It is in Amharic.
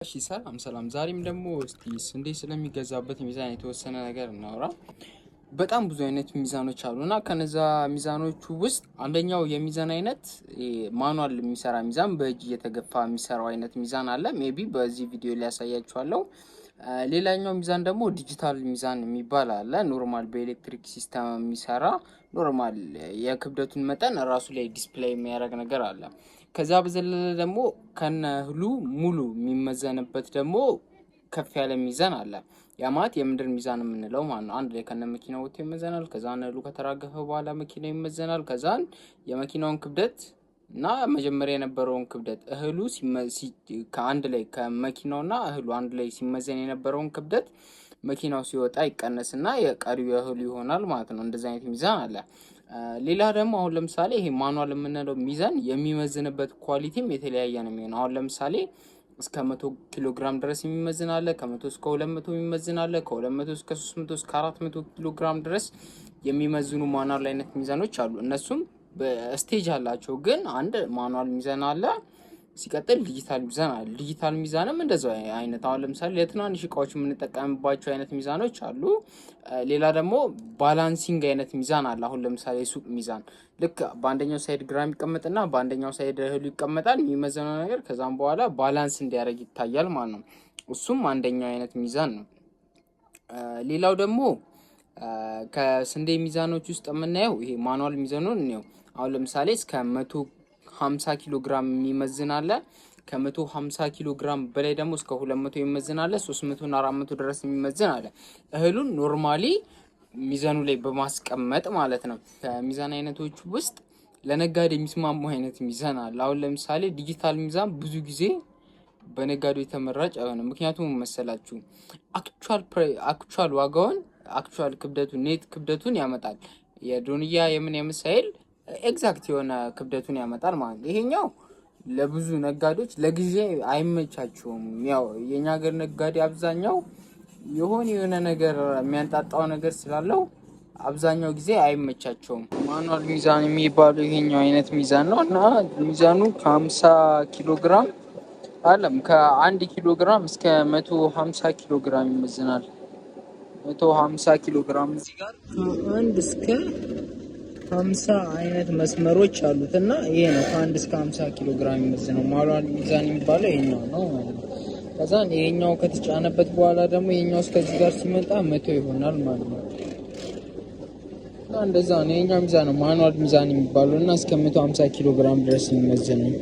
እሺ ሰላም ዛሬም ደግሞ እስቲ ስንዴ ስለሚገዛበት ሚዛን የተወሰነ ነገር እናውራ። በጣም ብዙ አይነት ሚዛኖች አሉና ከነዛ ሚዛኖቹ ውስጥ አንደኛው የሚዛን አይነት ማኑዋል የሚሰራ ሚዛን በእጅ እየተገፋ የሚሰራው አይነት ሚዛን አለ። ሜቢ በዚህ ቪዲዮ ላይ ያሳያችኋለሁ። ሌላኛው ሚዛን ደግሞ ዲጂታል ሚዛን የሚባል አለ። ኖርማል በኤሌክትሪክ ሲስተም የሚሰራ ኖርማል የክብደቱን መጠን ራሱ ላይ ዲስፕሌይ የሚያደርግ ነገር አለ። ከዛ በዘለለ ደግሞ ከነህሉ ሙሉ የሚመዘንበት ደግሞ ከፍ ያለ ሚዛን አለ። ያ ማለት የምድር ሚዛን የምንለው ማለት ነው። አንድ ላይ ከነ መኪናው ወጥቶ ይመዘናል። ከዛ እህሉ ከተራገፈ በኋላ መኪናው ይመዘናል። ከዛን የመኪናውን ክብደት እና መጀመሪያ የነበረውን ክብደት እህሉ ከአንድ ላይ ከመኪናውና እህሉ አንድ ላይ ሲመዘን የነበረውን ክብደት መኪናው ሲወጣ ይቀነስና የቀሪው እህሉ ይሆናል ማለት ነው። እንደዚህ አይነት ሚዛን አለ። ሌላ ደግሞ አሁን ለምሳሌ ይሄ ማኑዋል የምንለው ሚዛን የሚመዝንበት ኳሊቲም የተለያየ ነው የሚሆነው። አሁን ለምሳሌ እስከ 100 ኪሎ ግራም ድረስ የሚመዝን አለ። ከ100 እስከ 200 የሚመዝን አለ። ከ200 እስከ 300 እስከ 400 ኪሎ ግራም ድረስ የሚመዝኑ ማኑዋል አይነት ሚዛኖች አሉ። እነሱም በስቴጅ አላቸው። ግን አንድ ማኑዋል ሚዛን አለ። ሲቀጥል ዲጂታል ሚዛን አለ። ዲጂታል ሚዛንም እንደዛው አይነት አሁን ለምሳሌ ለትናንሽ እቃዎች የምንጠቀምባቸው አይነት ሚዛኖች አሉ። ሌላ ደግሞ ባላንሲንግ አይነት ሚዛን አለ። አሁን ለምሳሌ ሱቅ ሚዛን ልክ በአንደኛው ሳይድ ግራም ይቀመጥና በአንደኛው ሳይድ እህሉ ይቀመጣል። የሚመዘነው ነገር ከዛም በኋላ ባላንስ እንዲያደርግ ይታያል ማለት ነው። እሱም አንደኛው አይነት ሚዛን ነው። ሌላው ደግሞ ከስንዴ ሚዛኖች ውስጥ የምናየው ይሄ ማኑዋል ሚዛኑን ነው። አሁን ለምሳሌ እስከ 150 ኪሎ ግራም የሚመዝን አለ። ከ150 ኪሎ ግራም በላይ ደግሞ እስከ 200 የሚመዝን አለ። 300 እና 400 ድረስ የሚመዝን አለ። እህሉን ኖርማሊ ሚዛኑ ላይ በማስቀመጥ ማለት ነው። ከሚዛን አይነቶች ውስጥ ለነጋዴ የሚስማሙ አይነት ሚዛን አለ። አሁን ለምሳሌ ዲጂታል ሚዛን ብዙ ጊዜ በነጋዴው ተመራጭ አይሆንም። ምክንያቱም መሰላችሁ አክቹዋል ዋጋውን አክቹዋል ክብደቱን ኔት ክብደቱን ያመጣል። የዶንያ የምን የምሳይል ኤግዛክት የሆነ ክብደቱን ያመጣል ማለት ነው። ይሄኛው ለብዙ ነጋዴዎች ለጊዜ አይመቻቸውም። ያው የኛ ሀገር ነጋዴ አብዛኛው የሆነ ነገር የሚያንጣጣው ነገር ስላለው አብዛኛው ጊዜ አይመቻቸውም። ማኑዋል ሚዛን የሚባለው ይሄኛው አይነት ሚዛን ነው እና ሚዛኑ ከ50 ኪሎ ግራም አለም ከ1 ኪሎ ግራም እስከ 150 ኪሎ ግራም ይመዝናል። 150 ኪሎ ግራም እዚህ ጋር ከ1 እስከ 50 አይነት መስመሮች አሉት እና ይሄ ነው ከ1 እስከ 50 ኪሎ ግራም የሚመዝነው ማኑዋል ሚዛን የሚባለው ይሄኛው ነው ማለት ነው። ከዛ ይሄኛው ከተጫነበት በኋላ ደግሞ ይሄኛው እስከዚህ ጋር ሲመጣ 100 ይሆናል ማለት ነው። እና እንደዛ ነው። ይሄኛው ሚዛን ነው ማኑዋል ሚዛን የሚባለው እና እስከ 150 ኪሎ ግራም ድረስ የሚመዝነው።